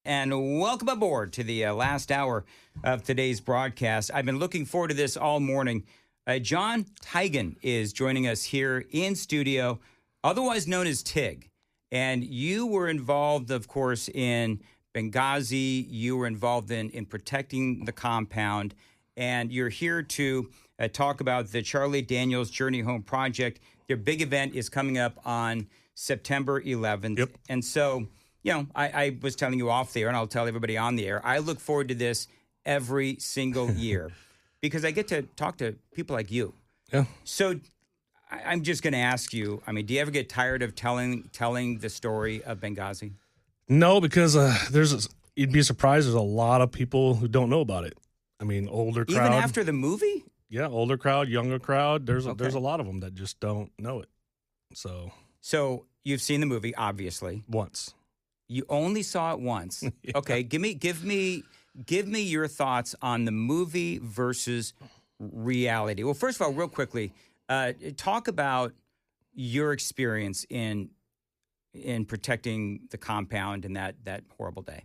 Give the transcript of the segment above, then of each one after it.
And welcome aboard to the last hour of today's broadcast. I've been looking forward to this all morning. John Tiegan is joining us here in studio, otherwise known as Tig. And you were involved, of course, in Benghazi. You were involved in protecting the compound. And you're here to talk about the Charlie Daniels Journey Home Project. Their big event is coming up on September 11th. Yep. And so, I was telling you off the air, and I'll tell everybody on the air, I look forward to this every single year because I get to talk to people like you. Yeah. So I'm just going to ask you, do you ever get tired of telling the story of Benghazi? No, because you'd be surprised. There's a lot of people who don't know about it. Older crowd. Even after the movie? Yeah, older crowd, younger crowd. There's Okay. there's a lot of them that just don't know it. So you've seen the movie, obviously. Once. You only saw it once. Yeah. Okay, give me your thoughts on the movie versus reality. Well, first of all, real quickly, talk about your experience in protecting the compound in that horrible day.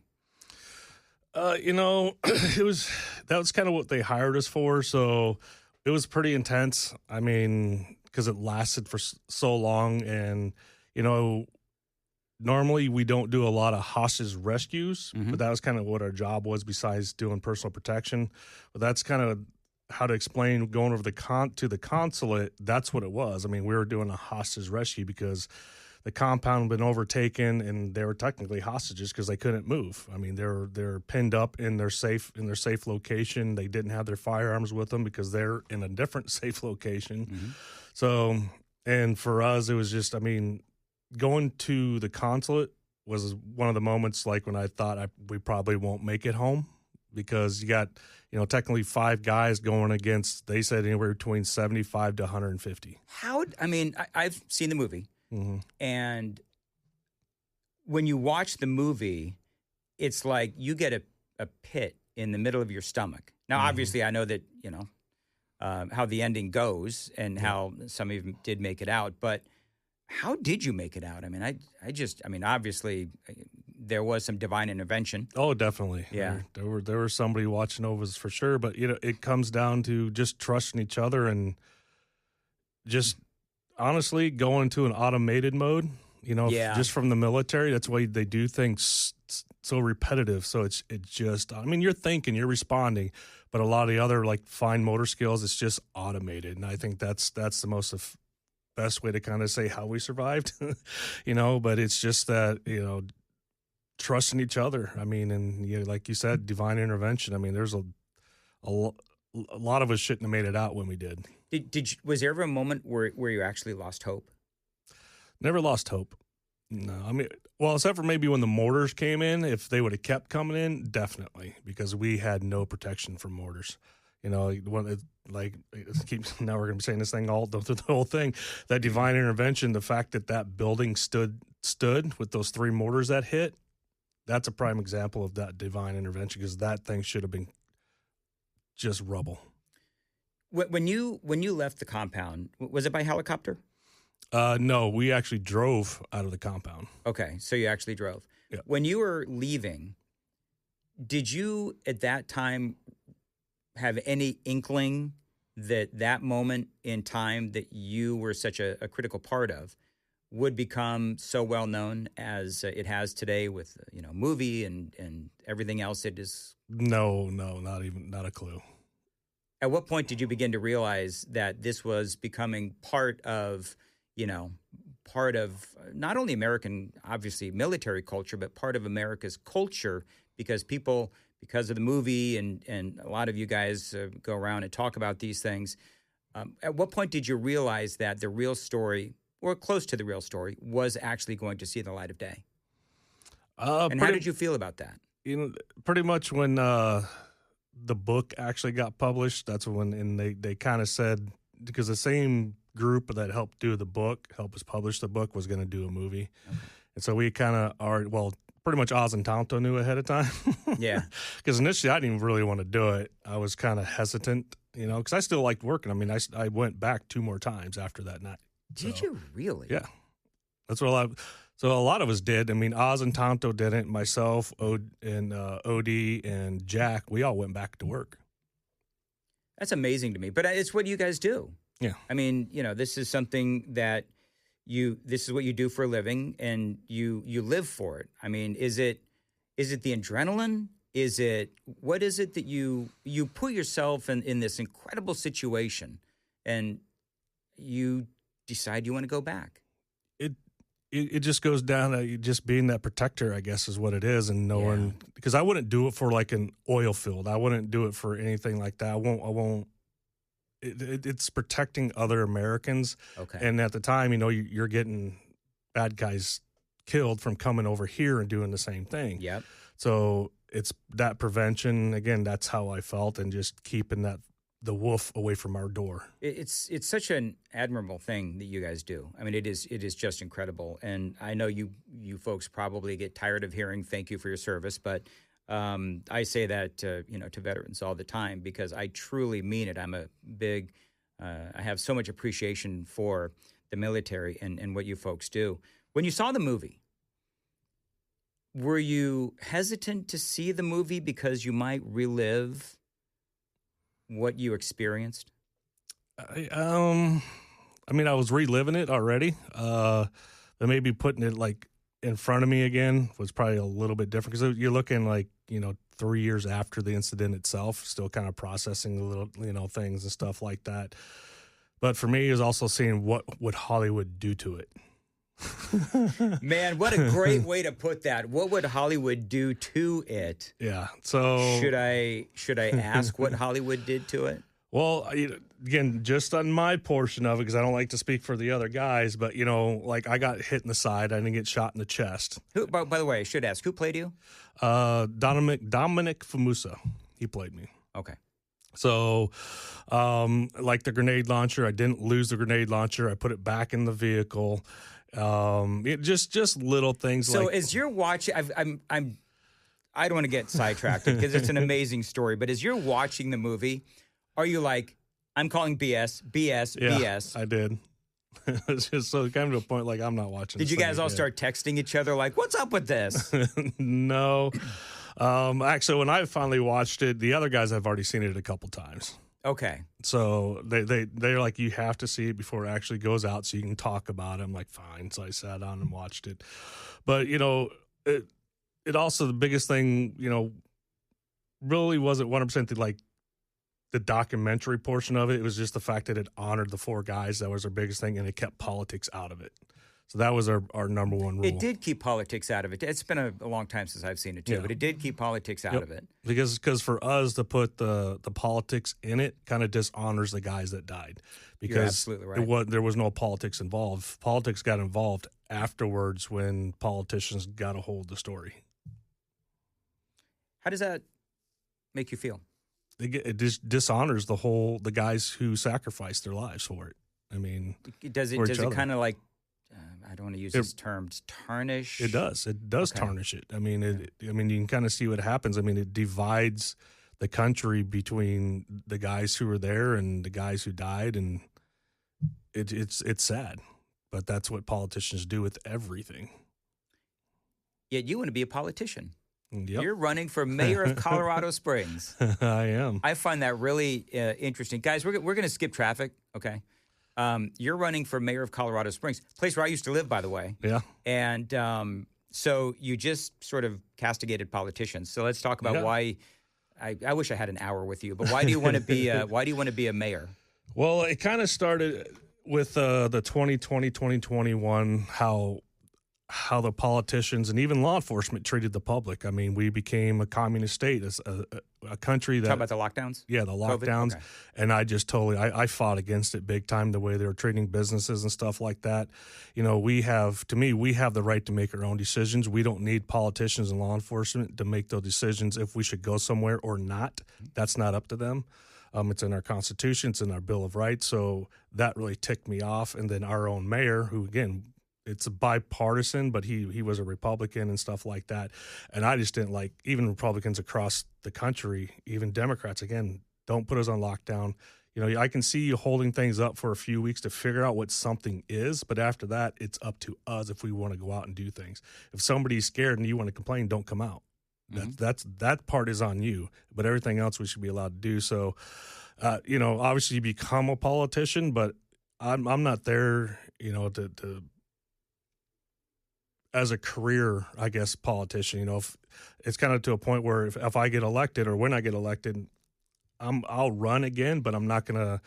That was kind of what they hired us for. So it was pretty intense. Because it lasted for so long, and normally we don't do a lot of hostage rescues, but that was kind of what our job was besides doing personal protection. But that's kind of how to explain going over to the consulate. That's what it was. We were doing a hostage rescue because the compound had been overtaken and they were technically hostages because they couldn't move. They're pinned up in their safe location. They didn't have their firearms with them because they're in a different safe location. Mm-hmm. So, and for us, it was just, going to the consulate was one of the moments like when I thought we probably won't make it home because you got, technically 5 guys going against, they said anywhere between 75 to 150. I've seen the movie, and when you watch the movie, it's like you get a pit in the middle of your stomach. Now, obviously, I know that, how the ending goes and how some of them did make it out, but how did you make it out? Obviously there was some divine intervention. Oh, definitely. Yeah. There was somebody watching over us for sure, but it comes down to just trusting each other and just honestly going to an automated mode, just from the military. That's why they do things so repetitive. So it's just, you're thinking, you're responding, but a lot of the other like fine motor skills, it's just automated. And I think that's the best way to kind of say how we survived, but it's just that, trusting each other. And like you said, divine intervention. There's a lot of us shouldn't have made it out when we did. Was there ever a moment where you actually lost hope? Never lost hope. No, except for maybe when the mortars came in, if they would have kept coming in, definitely, because we had no protection from mortars. Now we're going to be saying this thing all through the whole thing. That divine intervention, the fact that building stood with those 3 mortars that hit, that's a prime example of that divine intervention because that thing should have been just rubble. When you left the compound, was it by helicopter? No, we actually drove out of the compound. Okay, so you actually drove. Yeah. When you were leaving, did you at that time have any inkling that moment in time that you were such a critical part of would become so well known as it has today with movie and everything else it is? No, not a clue. At what point did you begin to realize that this was becoming part of not only American, obviously, military culture, but part of America's culture because of the movie and a lot of you guys go around and talk about these things. At what point did you realize that the real story, or close to the real story, was actually going to see the light of day? And how did you feel about that? Pretty much when the book actually got published, that's when, and they kind of said, because the same group that helped help us publish the book, was going to do a movie. Okay. And so we kind of pretty much Oz and Tonto knew ahead of time. Yeah. Because initially I didn't even really want to do it. I was kind of hesitant, because I still liked working. I went back 2 more times after that night. Did you really? Yeah. That's what So a lot of us did. I mean, Oz and Tonto didn't. Myself, OD and Jack, we all went back to work. That's amazing to me. But it's what you guys do. Yeah. I mean, this is something that this is what you do for a living, and you live for it. I mean, is it the adrenaline? What is it that you put yourself in this incredible situation, and you decide you want to go back? It just goes down to just being that protector, I guess, is what it is, and knowing, because I wouldn't do it for like an oil field. I wouldn't do it for anything like that. I won't. It's protecting other Americans. Okay. And at the time, you're getting bad guys killed from coming over here and doing the same thing. Yep. So it's that prevention. Again, that's how I felt, and just keeping the wolf away from our door. It's such an admirable thing that you guys do. I mean, it is just incredible. And I know you folks probably get tired of hearing thank you for your service, but I say that to veterans all the time, because I truly mean it. I'm a big I have so much appreciation for the military and what you folks do. When you saw the movie, were you hesitant to see the movie because you might relive what you experienced? I mean, I was reliving it already. But maybe putting it like in front of me again was probably a little bit different, because you're looking like, 3 years after the incident itself, still kind of processing the little, things and stuff like that. But for me, is also seeing what would Hollywood do to it. Man, what a great way to put that. What would Hollywood do to it? Yeah. So should I ask what Hollywood did to it? Well, again, just on my portion of it, because I don't like to speak for the other guys, but like I got hit in the side, I didn't get shot in the chest. Who? By the way, I should ask, who played you? Dominic Famusa. He played me. Okay. So, like the grenade launcher, I didn't lose the grenade launcher. I put it back in the vehicle. Just little things. So like, as you're watching, I don't want to get sidetracked because it's an amazing story. But as you're watching the movie, are you like, I'm calling BS, BS? I did. It's just so it came to a point like I'm not watching. Did you guys all start texting each other like, "What's up with this?" No. Actually, when I finally watched it, the other guys have already seen it a couple times. Okay. So they're like, you have to see it before it actually goes out so you can talk about it. I'm like, fine. So I sat down and watched it. But, it also, the biggest thing, really wasn't 100% like the documentary portion of it. It was just the fact that it honored the four guys. That was our biggest thing, and it kept politics out of it. So that was our number one rule. It did keep politics out of it. It's been a long time since I've seen it, too, but it did keep politics out of it. Because for us to put the politics in it kind of dishonors the guys that died. Because you're absolutely right. There was no politics involved. Politics got involved afterwards when politicians got a hold of the story. How does that make you feel? It just dishonors the guys who sacrificed their lives for it. I mean, does it kind of like, I don't want to use this term, tarnish? It does. It does tarnish it. I mean, you can kind of see what happens. I mean, it divides the country between the guys who were there and the guys who died, and it's sad. But that's what politicians do with everything. Yet you want to be a politician. Yep. You're running for mayor of Colorado Springs. I am. I find that really interesting. Guys, we're going to skip traffic, okay? You're running for mayor of Colorado Springs, place where I used to live, by the way. Yeah. And so you just sort of castigated politicians. So let's talk about why. I wish I had an hour with you, but why do you want to be? Why do you want to be a mayor? Well, it kind of started with the 2020, 2021, how the politicians and even law enforcement treated the public. I mean, we became a communist state, a country that... Talk about the lockdowns? Yeah, the lockdowns. Okay. And I just I fought against it big time, the way they were treating businesses and stuff like that. We have the right to make our own decisions. We don't need politicians and law enforcement to make those decisions if we should go somewhere or not. That's not up to them. It's in our Constitution. It's in our Bill of Rights. So that really ticked me off. And then our own mayor, who, again... It's a bipartisan, but he was a Republican and stuff like that. And I just didn't like, even Republicans across the country, even Democrats, again, don't put us on lockdown. I can see you holding things up for a few weeks to figure out what something is, but after that, it's up to us if we want to go out and do things. If somebody's scared and you want to complain, don't come out. That part is on you, but everything else we should be allowed to do. So, obviously you become a politician, but I'm not there, to as a career, I guess, politician. If it's kind of to a point where if I get elected or when I get elected, I'll run again, but I'm not gonna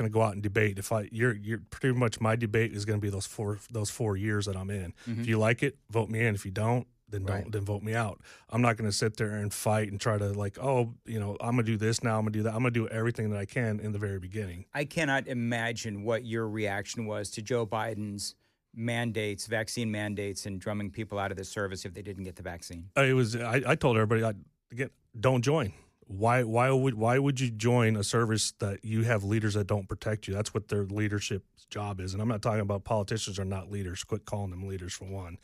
go out and debate. You're pretty much, my debate is gonna be those 4 years that I'm in. If you like it, vote me in. If you don't, then then vote me out. I'm not gonna sit there and fight and try to I'm gonna do this now, I'm gonna do that. I'm gonna do everything that I can in the very beginning. I cannot imagine what your reaction was to Joe Biden's vaccine mandates, and drumming people out of the service if they didn't get the vaccine. I told everybody, again, don't join. Why would you join a service that you have leaders that don't protect you? That's what their leadership's job is. And I'm not talking about politicians are not leaders. Quit calling them leaders, for one.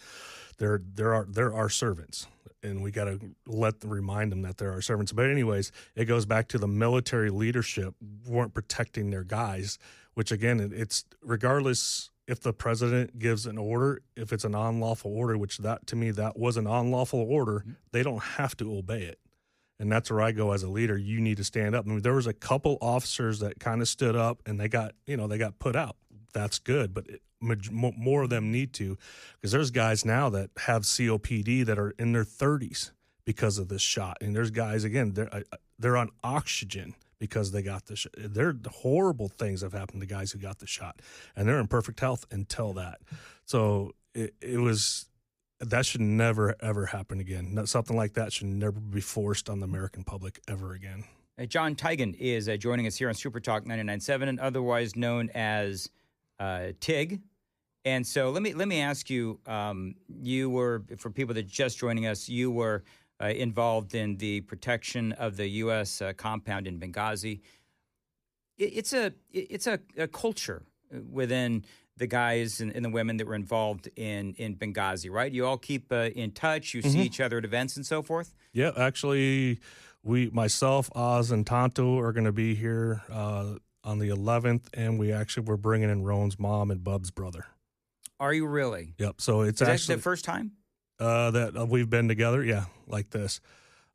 They're our servants, and we got to remind them that they're our servants. But anyways, it goes back to the military leadership weren't protecting their guys, which again, it's regardless if the president gives an order, if it's an unlawful order, which to me that was an unlawful order, they don't have to obey it. And that's where I go as a leader. You need to stand up. I mean, there was a couple officers that kind of stood up, and they got put out. That's good, but more of them need to, because there's guys now that have COPD that are in their 30s because of this shot, and there's guys again they're on oxygen because they got the shot. There horrible things have happened to guys who got the shot, and they're in perfect health until that. So it was. That should never, ever happen again. Something like that should never be forced on the American public ever again. John Tiegan is joining us here on Super Talk 99.7, and otherwise known as Tig. And so let me ask you, you were, for people that are just joining us, you were involved in the protection of the U.S. compound in Benghazi. It's a culture within the guys and the women that were involved in Benghazi, right? You all keep in touch. You see each other at events and so forth? Yeah, actually, myself, Oz, and Tonto are going to be here on the 11th, and we're bringing in Roan's mom and Bub's brother. Are you really? Yep. So it's actually the first time that we've been together. Yeah, like this.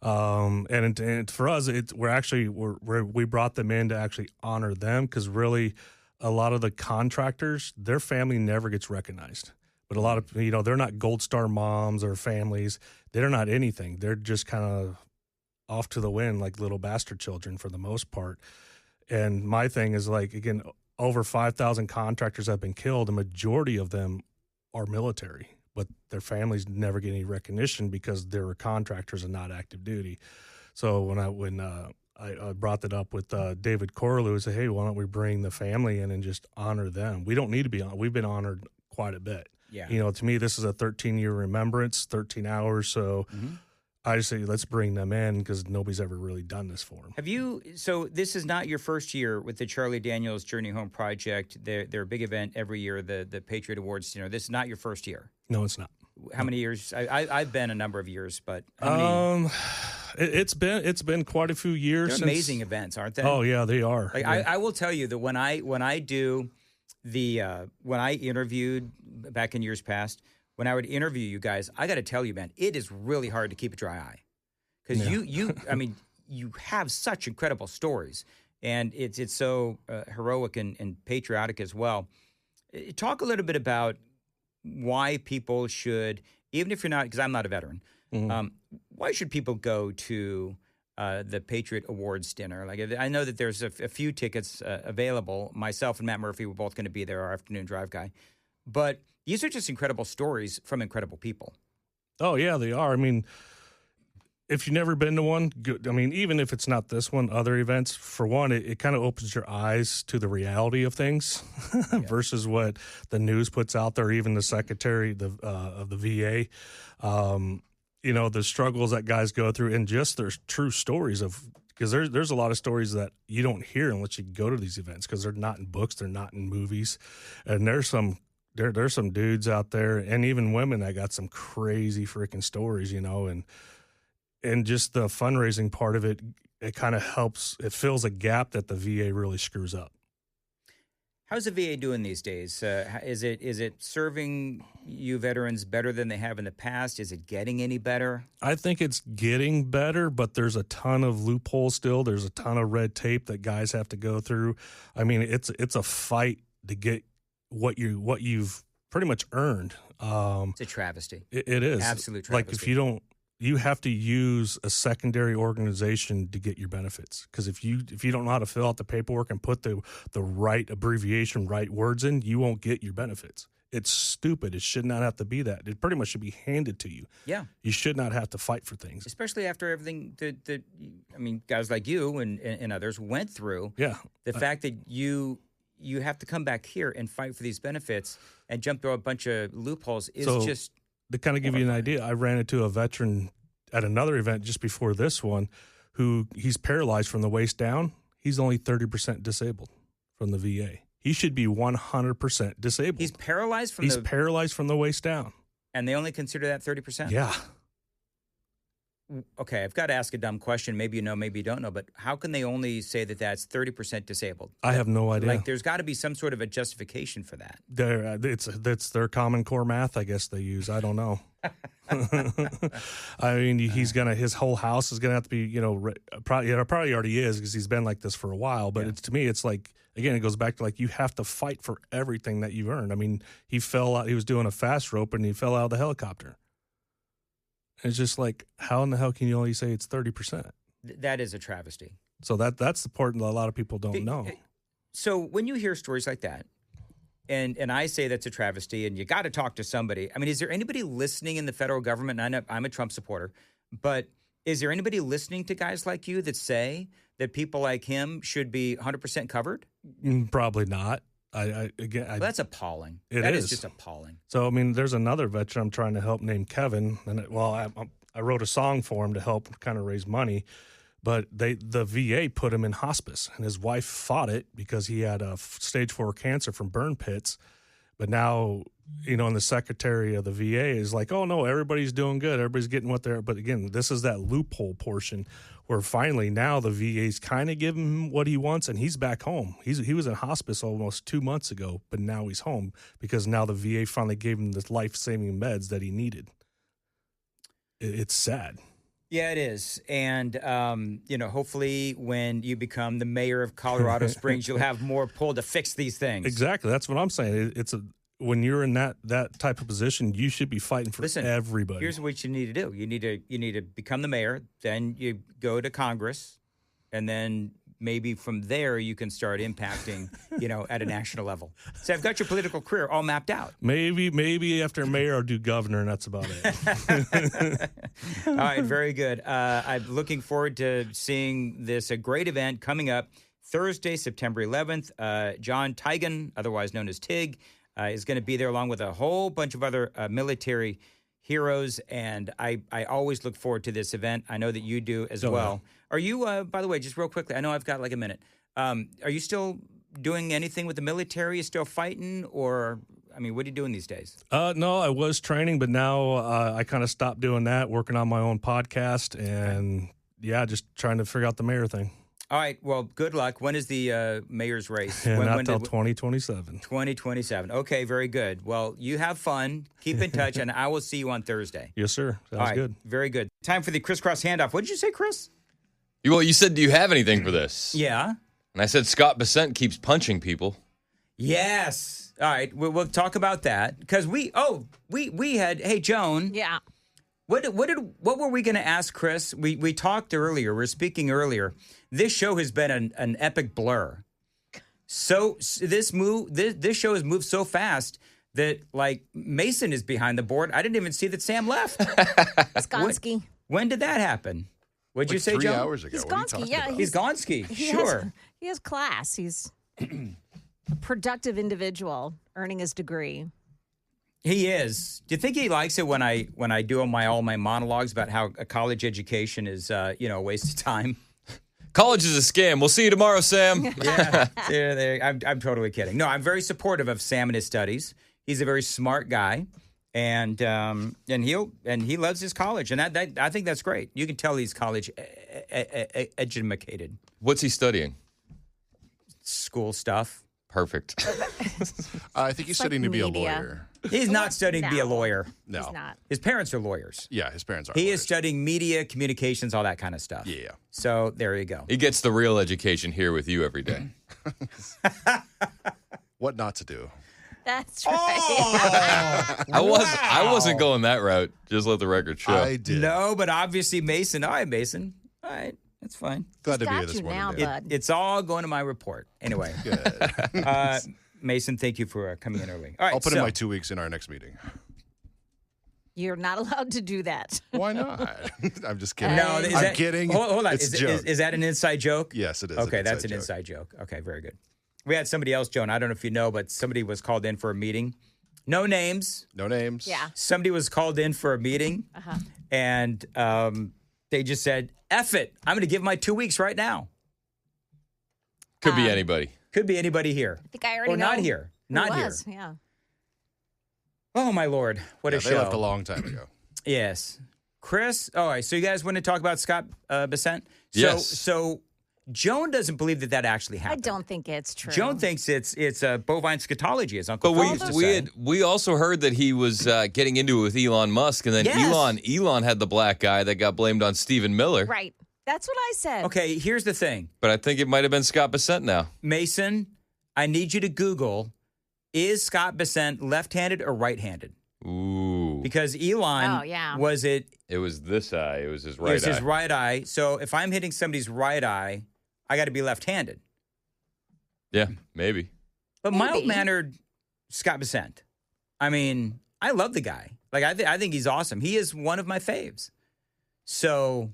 And for us, we brought them in to actually honor them, because really, a lot of the contractors, their family never gets recognized. But a lot of, they're not Gold Star moms or families. They're not anything. They're just kind of off to the wind like little bastard children for the most part. And my thing is, again, over 5,000 contractors have been killed. The majority of them are military, but their families never get any recognition because they were contractors and not active duty. So when I brought that up with David Corlew and said, hey, why don't we bring the family in and just honor them? We don't need to be on. We've been honored quite a bit. Yeah. To me, this is a 13-year remembrance, 13 hours. So I just say, let's bring them in, because nobody's ever really done this for them. So this is not your first year with the Charlie Daniels Journey Home Project. Their big event every year, the Patriot Awards. This is not your first year. No, it's not. How many years? I've been a number of years, but how many? It's been quite a few years. They're amazing events, aren't they? Oh yeah, they are. I will tell you that when I do when I interviewed back in years past, when I would interview you guys, I got to tell you, man, it is really hard to keep a dry eye, because you have such incredible stories, and it's so heroic and patriotic as well. Talk a little bit about why people should, even if you're not, because I'm not a veteran, why should people go to the Patriot Awards dinner? I know that there's a few tickets available. Myself and Matt Murphy were both going to be there, our afternoon drive guy. But these are just incredible stories from incredible people. Oh, yeah, they are. I mean, if you've never been to one, even if it's not this one, other events, for one, it kind of opens your eyes to the reality of things versus what the news puts out there, even the secretary of the VA. The struggles that guys go through, and just their true stories of, because there's a lot of stories that you don't hear unless you go to these events, because they're not in books, they're not in movies, and there's some dudes out there, and even women that got some crazy freaking stories, and just the fundraising part of it, it kind of helps. It fills a gap that the VA really screws up. How's the VA doing these days? Is it serving you veterans better than they have in the past? Is it getting any better? I think it's getting better, but there's a ton of loopholes still. There's a ton of red tape that guys have to go through. I mean, it's a fight to get what you've pretty much earned. It's a travesty. It is. Absolute travesty. Like you have to use a secondary organization to get your benefits. Because if you don't know how to fill out the paperwork and put the right abbreviation, right words in, you won't get your benefits. It's stupid. It should not have to be that. It pretty much should be handed to you. Yeah. You should not have to fight for things. Especially after everything that guys like you and others went through. Yeah. The fact that you have to come back here and fight for these benefits and jump through a bunch of loopholes is just... To kind of give you an idea, I ran into a veteran at another event just before this one who he's paralyzed from the waist down. He's only 30% disabled from the VA. He should be 100% disabled. He's paralyzed from paralyzed from the waist down. And they only consider that 30%? Yeah. Okay, I've got to ask a dumb question. Maybe you know, maybe you don't know, but how can they only say that that's 30% disabled? I have no idea. Like, there's got to be some sort of a justification for that. It's their Common Core math, I guess they use. I don't know. I mean, his whole house is gonna have to be, probably already is because he's been like this for a while. But to me, it's like, again, it goes back to like you have to fight for everything that you've earned. I mean, he fell out. He was doing a fast rope and he fell out of the helicopter. It's just like, how in the hell can you only say it's 30%? That is a travesty. So that's the part that a lot of people don't know. So when you hear stories like that, and I say that's a travesty, and you got to talk to somebody. I mean, is there anybody listening in the federal government? And I know I'm a Trump supporter, but is there anybody listening to guys like you that say that people like him should be 100% covered? Probably not. That's appalling. That is just appalling. So, I mean, there's another veteran I'm trying to help named Kevin. And I wrote a song for him to help kind of raise money. But the VA put him in hospice. And his wife fought it because he had a stage 4 cancer from burn pits. But now, and the secretary of the VA is like, oh, no, everybody's doing good. Everybody's getting what they're – but, again, this is that loophole portion where finally now the VA's kind of giving him what he wants, and he's back home. He was in hospice almost 2 months ago, but now he's home because now the VA finally gave him the life-saving meds that he needed. It's sad. Yeah, it is. And, hopefully when you become the mayor of Colorado Springs, you'll have more pull to fix these things. Exactly. That's what I'm saying. When you're in that type of position, you should be fighting for everybody. Here's what you need to do. You need to become the mayor, then you go to Congress, and then maybe from there you can start impacting, at a national level. So I've got your political career all mapped out. Maybe after mayor I'll do governor, and that's about it. All right, very good. I'm looking forward to seeing this great event coming up Thursday, September 11th. John Tiegan, otherwise known as Tig, is going to be there along with a whole bunch of other military heroes, and I always look forward to this event. I know that you do as well. Are you, by the way, just real quickly, I know I've got like a minute. Are you still doing anything with the military? Are you still fighting, or, what are you doing these days? No, I was training, but now I kind of stopped doing that, working on my own podcast, and just trying to figure out the mayor thing. All right. Well, good luck. When is the mayor's race? Not until 2027. 2027. Okay, very good. Well, you have fun. Keep in touch, and I will see you on Thursday. Yes, sir. Sounds good. Very good. Time for the crisscross handoff. What did you say, Chris? Well, you said, do you have anything for this? Yeah. And I said, Scott Bessent keeps punching people. Yes. All right. We'll talk about that because we had, hey, Joan. Yeah. What were we going to ask Chris? We talked earlier. We were speaking earlier. This show has been an epic blur. So this show has moved so fast that like Mason is behind the board. I didn't even see that Sam left. Skonsky. When did that happen? What'd you say, 3 Joan? hours ago. He's What are you Gonski, talking yeah. about? He's Gonski. Sure. He has class. He's a productive individual earning his degree. He is. Do you think he likes it when I do all my monologues about how a college education is a waste of time? College is a scam. We'll see you tomorrow, Sam. Yeah. I'm totally kidding. No, I'm very supportive of Sam and his studies. He's a very smart guy, and he loves his college, and that I think that's great. You can tell he's college educated. What's he studying? School stuff. Perfect. I think he's studying to be a media. lawyer. He's not studying to be a lawyer. No. He's not. His parents are lawyers. Yeah, his parents are. He lawyers. is studying media, communications, all that kind of stuff. Yeah. So there you go. He gets the real education here with you every day. What not to do. That's right. I wasn't going that route. Just let the record show. I did. No, but obviously Mason. All right, Mason. All right, that's fine. Glad to be Got here this you morning. now, Dave. bud. It's all going to my report. Anyway, Good. Mason, thank you for coming in early. All right, I'll put so, in my 2 weeks in our next meeting. You're not allowed to do that. Why not? I'm just kidding. No, is I'm that, kidding. Hold on. It's Is, a joke. is that an inside joke? Yes, it is. Okay, that's an joke. inside joke. Okay, very good. We had somebody else, Joan. I don't know if you know, but somebody was called in for a meeting. No names. No names. Yeah. Somebody was called in for a meeting, and they just said, F it. I'm going to give my 2 weeks right now. Could be anybody. Could be anybody here. I think I already or know. not here. who Not it here. was. Yeah. Oh, my Lord. What Yeah, a they show. left a long time ago. Yes. Chris, all right, so you guys want to talk about Scott Bessent? Yes. So Joan doesn't believe that actually I happened. don't think it's true. Joan thinks it's bovine scatology, as Uncle But Phil used to say. we also heard that he was getting into it with Elon Musk, and then Yes. Elon had the black guy that got blamed on Stephen Miller. Right. That's what I said. Okay, here's the thing. But I think it might have been Scott Bessent now. Mason, I need you to Google, is Scott Bessent left-handed or right-handed? Ooh. Because Elon, Oh, yeah. was it It was this eye. It was his it right was eye. his right eye. So if I'm hitting somebody's right eye, I got to be left-handed. Yeah, maybe. But Maybe. mild-mannered Scott Bessent. I mean, I love the guy. Like, I think he's awesome. He is one of my faves. So,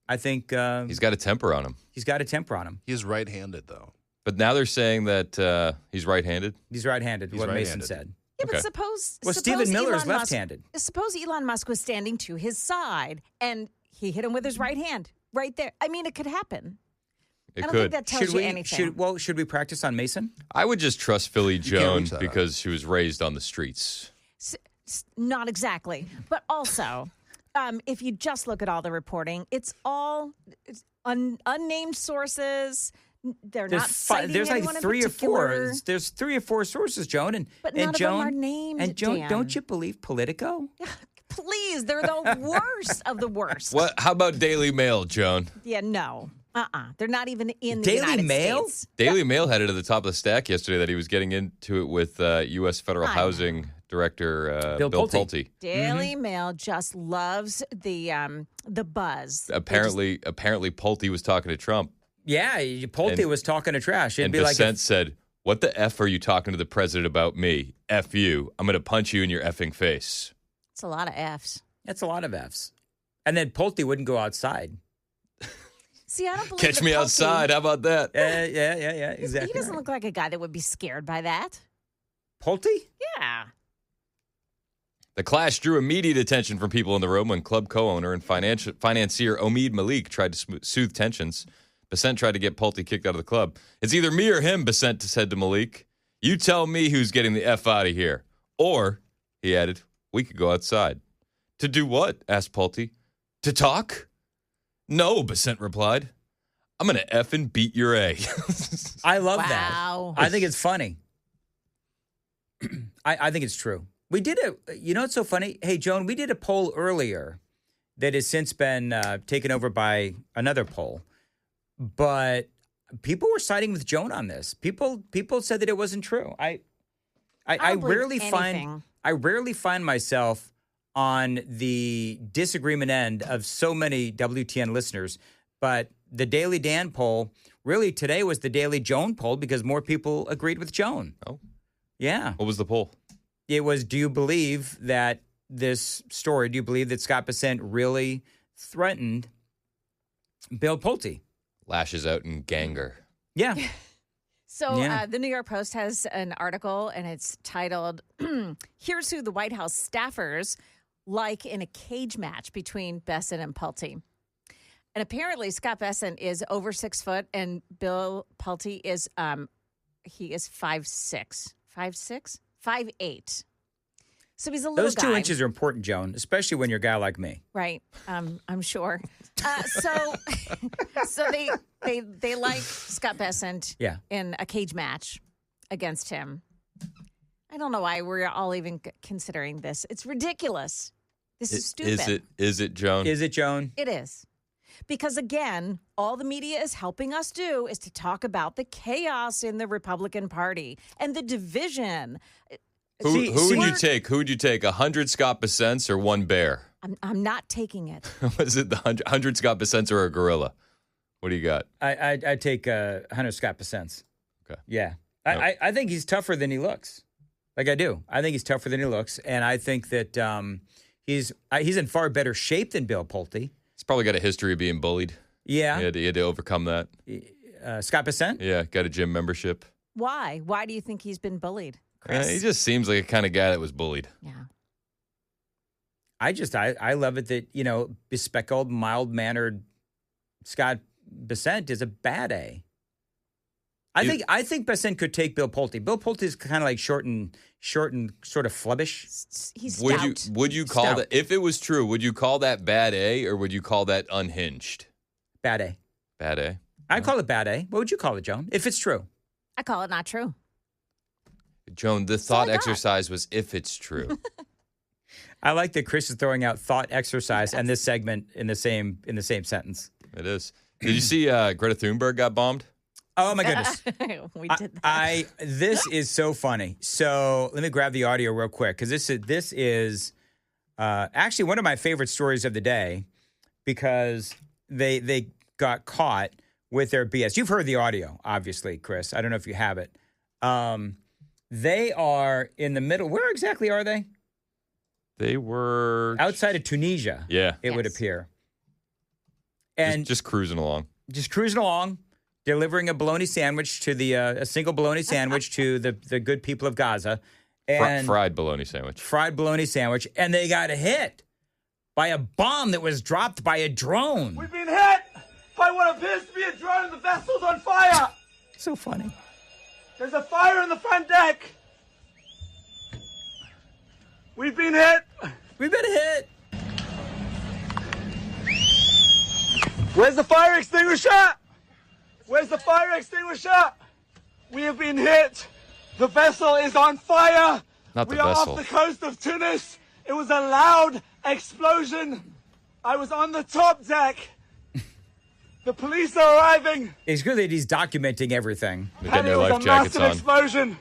I think He's got a temper on him. he's got a temper on him. He is right-handed, though. But now they're saying that he's right-handed. He's right-handed, He's what Mason right-handed. said. Yeah, but Okay. suppose Stephen Miller is Elon Musk- left-handed. Suppose Elon Musk was standing to his side and he hit him with his right hand right there. I mean, it could happen. It I don't could. think that tells you anything. Should we practice on Mason? I would just trust Philly can't Joan reach that because she was raised on the streets. Not exactly, but also, if you just look at all the reporting, it's all unnamed sources. They're not citing There's like anyone in three or four. particular. There's 3 or 4 sources, Joan, and But and none of them Joan are named, And Joan, Dan. don't you believe Politico? Please, they're the worst of the worst. What? How about Daily Mail, Joan? Yeah, no. They're not even in the Daily United Mail? States. Daily Mail had it at the top of the stack yesterday that he was getting into it with U.S. Federal I know. Housing Director Bill Bill Pulte. Pulte. Daily Mail just loves the buzz. Apparently, Pulte was talking to Trump, Yeah, Pulte And- was talking to trash. It'd and be like Bessent said, "What the f are you talking to the president about me? F you! I'm going to punch you in your effing face." It's a lot of F's. that's a lot of Fs. And then Pulte wouldn't go outside. See, I don't believe Catch that me Pulte- outside. How about that? Yeah, exactly. He doesn't right. look like a guy that would be scared by that. Pulte? Yeah. The clash drew immediate attention from people in the room when club co-owner and financier Omid Malik tried to soothe tensions. Bessent tried to get Pulte kicked out of the club. "It's either me or him," Bessent said to Malik. "You tell me who's getting the F out of here." Or, he added, "we could go outside." "To do what?" asked Pulte. "To talk?" "No," Bessent replied. "I'm going to effing beat your A." I love Wow. that. I think it's funny. I think it's true. We did it's so funny? Hey, Joan, we did a poll earlier that has since been taken over by another poll. But people were siding with Joan on this. People said that it wasn't true. I don't believe rarely anything. find myself on the disagreement end of so many WTN listeners. But the Daily Dan poll, really today was the Daily Joan poll because more people agreed with Joan. Oh. Yeah. What was the poll? It was, do you believe that this story, do you believe that Scott Bessent really threatened Bill Pulte? Lashes out in Ganger. Yeah. So Yeah. the New York Post has an article, and it's titled, "Here's Who the White House Staffers Like in a Cage Match Between Bessent and Pulte." And apparently Scott Bessent is over 6 foot, and Bill Pulte is, he is 5'6". 5'6"? 5'8". So he's a little Those 2 guy. inches are important, Joan, especially when you're a guy like me. Right. I'm sure. So they like Scott Bessent in a cage match against him. I don't know why we're all even considering this. It's ridiculous. This is stupid. Is it, Joan? Is it, Joan? It is. Because, again, all the media is helping us do is to talk about the chaos in the Republican Party and the division. Who would you take? Who would you take? 100 Scott Bessents or 1 bear? I'm not taking it. Was it the 100 Scott Bessents or a gorilla? What do you got? I'd take 100 Scott Bessents. Okay. Yeah. I think he's tougher than he looks. Like I do. I think he's tougher than he looks. And I think that he's in far better shape than Bill Pulte. He's probably got a history of being bullied. Yeah. He had to overcome that. Scott Bessent? Yeah, got a gym membership. Why? Why do you think he's been bullied, Chris? He just seems like a kind of guy that was bullied. Yeah. I love it that, bespectacled, mild-mannered Scott Bessent is a bad A. I think Bessent could take Bill Pulte. Bill Pulte is kind of like short and sort of flubbish. He's stout. Would you call that, if it was true, would you call that bad A or would you call that unhinged? Bad A. Bad A? I call it bad A. What would you call it, Joan? If it's true. I call it not true. Joan, the thought exercise was if it's true. I like that Chris is throwing out thought exercise and this segment in the same sentence. It is. Did you see Greta Thunberg got bombed? Oh my goodness. We did that. This is so funny. So let me grab the audio real quick because this is actually one of my favorite stories of the day because they got caught with their BS. You've heard the audio, obviously, Chris. I don't know if you have it. They are in the middle. Where exactly are they? They were outside of Tunisia. Yeah, it would appear. And just cruising along. Just cruising along. Delivering a bologna sandwich to a single bologna sandwich to the good people of Gaza. And fried bologna sandwich. Fried bologna sandwich. And they got hit by a bomb that was dropped by a drone. We've been hit by what appears to be a drone and the vessel's on fire. So funny. There's a fire in the front deck. We've been hit. We've been hit. Where's the fire extinguisher? Where's the fire extinguisher? We have been hit. The vessel is on fire. Not the we are vessel. off the coast of Tunis. It was a loud explosion. I was on the top deck. The police are arriving. It's good that he's documenting everything. They're getting their It was life a jackets massive on. explosion.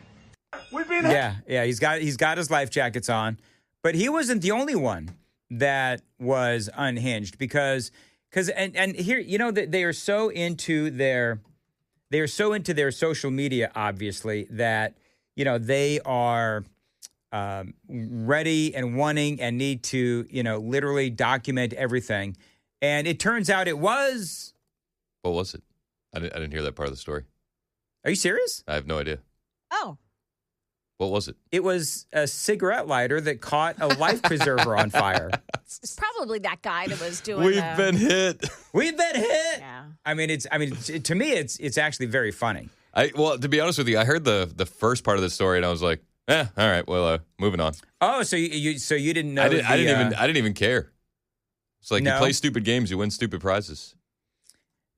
We've been hit. Yeah, he's got his life jackets on, but he wasn't the only one that was unhinged because here they are so into their social media, obviously, that they are ready and wanting and need to literally document everything, and it turns out it was. What was it? I didn't hear that part of the story. Are you serious? I have no idea. Oh. What was it? It was a cigarette lighter that caught a life preserver on fire. It's probably that guy that was doing. We've been hit. We've been hit. Yeah. To me, it's actually very funny. Well, to be honest with you, I heard the first part of the story and I was like, all right, well, moving on. Oh, so you didn't know? I didn't even care. It's like you play stupid games, you win stupid prizes.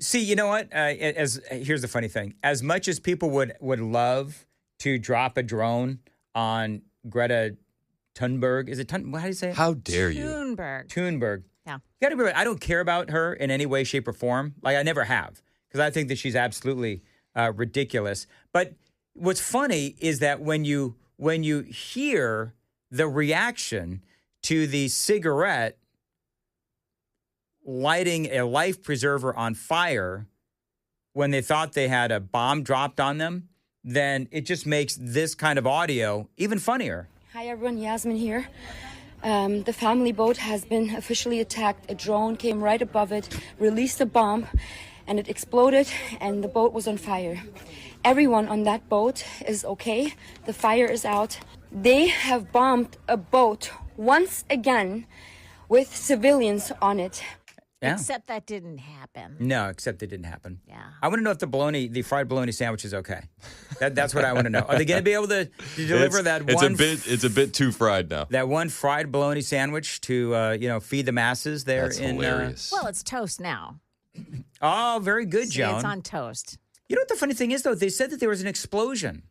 See, you know what? Here's the funny thing: as much as people would love to drop a drone on Greta Thunberg, is it how do you say it? How dare you? Thunberg. Yeah. You got to remember, I don't care about her in any way, shape, or form. Like I never have, because I think that she's absolutely ridiculous. But what's funny is that when you hear the reaction to the cigarette lighting a life preserver on fire when they thought they had a bomb dropped on them, then it just makes this kind of audio even funnier. Hi everyone, Yasmin here. The family boat has been officially attacked. A drone came right above it, released a bomb, and it exploded, and the boat was on fire. Everyone on that boat is okay. The fire is out. They have bombed a boat once again with civilians on it. Yeah. Except that didn't happen. No, except it didn't happen. Yeah. I want to know if the fried bologna sandwich is okay. That's what I want to know. Are they going to be able to deliver It's a bit too fried now. that one fried bologna sandwich to feed the masses there? That's hilarious. Well, it's toast now. Oh, very good, See, Joan. it's on toast. You know what the funny thing is, though? They said that there was an explosion.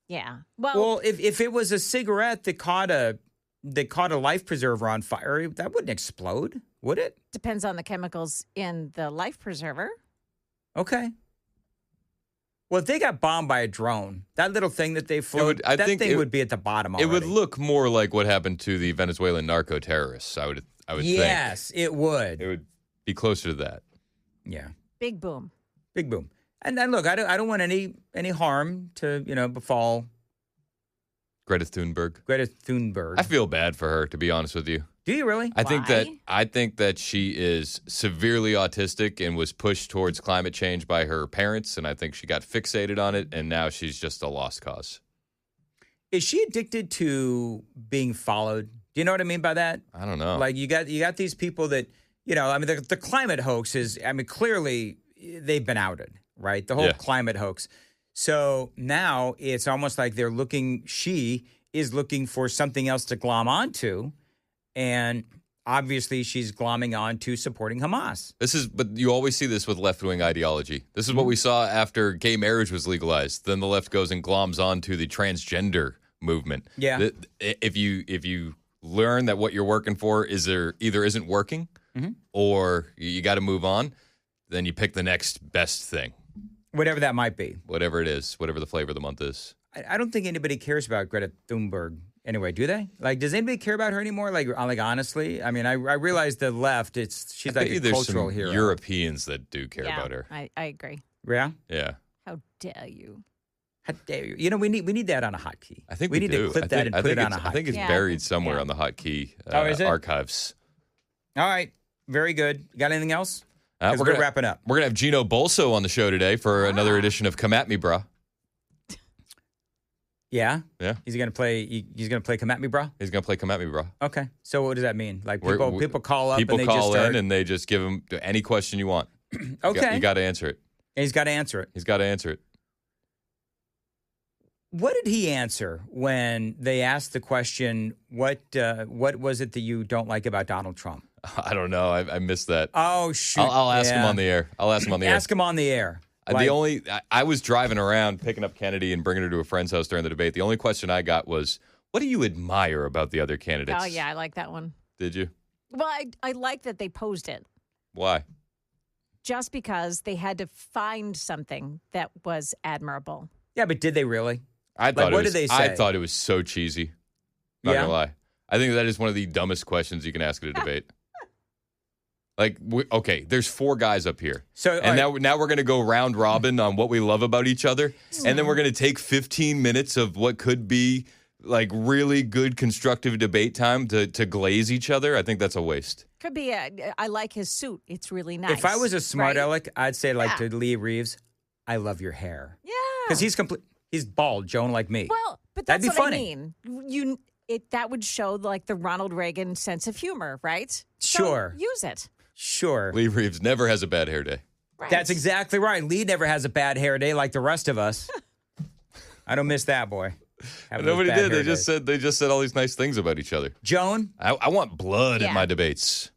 Yeah. Well, if it was a cigarette that caught a life preserver on fire, that wouldn't explode, would it? Depends on the chemicals in the life preserver. Okay. Well, if they got bombed by a drone, that little thing that they flew, I think thing would be at the bottom already. It would look more like what happened to the Venezuelan narco terrorists. I would think. Yes, it would. It would be closer to that. Yeah. Big boom. Big boom. And then look, I don't want any harm to befall Greta Thunberg. Greta Thunberg. I feel bad for her, to be honest with you. Do you really? I think that she is severely autistic and was pushed towards climate change by her parents, and I think she got fixated on it, and now she's just a lost cause. Is she addicted to being followed? Do you know what I mean by that? I don't know. Like you got these people that the climate hoax is. Clearly they've been outed, right? The whole climate hoax. So now it's almost like she is looking for something else to glom onto. And obviously she's glomming on to supporting Hamas. But you always see this with left-wing ideology. This is what we saw after gay marriage was legalized. Then the left goes and gloms on to the transgender movement. Yeah. If you learn that what you're working for either isn't working or you got to move on, then you pick the next best thing. Whatever that might be. Whatever it is, whatever the flavor of the month is. I don't think anybody cares about Greta Thunberg anyway, do they? Like, does anybody care about her anymore? Like honestly? I mean, I realize the left, she's like a cultural some hero. Europeans that do care about her. I agree. Yeah? Yeah. How dare you? How dare you? We need that on a hotkey. I think we need do. to clip that and put it on a hotkey. I think it's buried somewhere on the hotkey is it? archives. All right. Very good. Got anything else? We're wrapping up. We're going to have Gino Bolso on the show today for another edition of Come At Me, Brah. Yeah? Yeah. He's going to play Come At Me, Bro? He's going to play Come At Me, Brah. Okay. So what does that mean? Like people call up people and they call just start... in and they just give him any question you want. Okay. You got to answer it. And he's got to answer it. He's got to answer it. What did he answer when they asked the question, what was it that you don't like about Donald Trump? I don't know. I missed that. Oh, shoot. I'll ask him on the air. Ask him on the air. I was driving around picking up Kennedy and bringing her to a friend's house during the debate. The only question I got was, what do you admire about the other candidates? Oh, yeah, I like that one. Did you? Well, I like that they posed it. Why? Just because they had to find something that was admirable. Yeah, but did they really? What did they say? I thought it was so cheesy. Not going to lie. I think that is one of the dumbest questions you can ask at a debate. There's 4 guys up here. Now we're going to go round robin on what we love about each other. And then we're going to take 15 minutes of what could be like really good constructive debate time to glaze each other. I think that's a waste. Could be. I like his suit. It's really nice. If I was a smart aleck, I'd say to Lee Reeves, I love your hair. Yeah. Because he's bald, Joan, like me. Well, but that's That'd be what funny. I mean. That would show like the Ronald Reagan sense of humor, right? Sure. So use it. Sure. Lee Reeves never has a bad hair day. Right. That's exactly right. Lee never has a bad hair day like the rest of us. I don't miss that, boy. Nobody did. They just said all these nice things about each other. Joan? I want blood in my debates.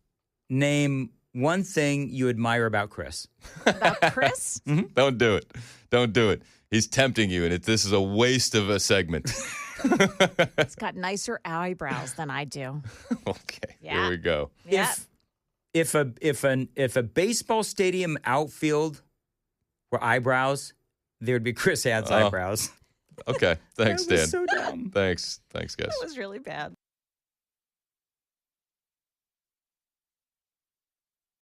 Name one thing you admire about Chris. About Chris? Mm-hmm. Don't do it. Don't do it. He's tempting you, and this is a waste of a segment. He's got nicer eyebrows than I do. Okay, Yeah. Here we go. Yeah. If a baseball stadium outfield were eyebrows, there would be Chris Had's eyebrows. Okay, thanks, That was Dan. so dumb. Thanks, guys. That was really bad.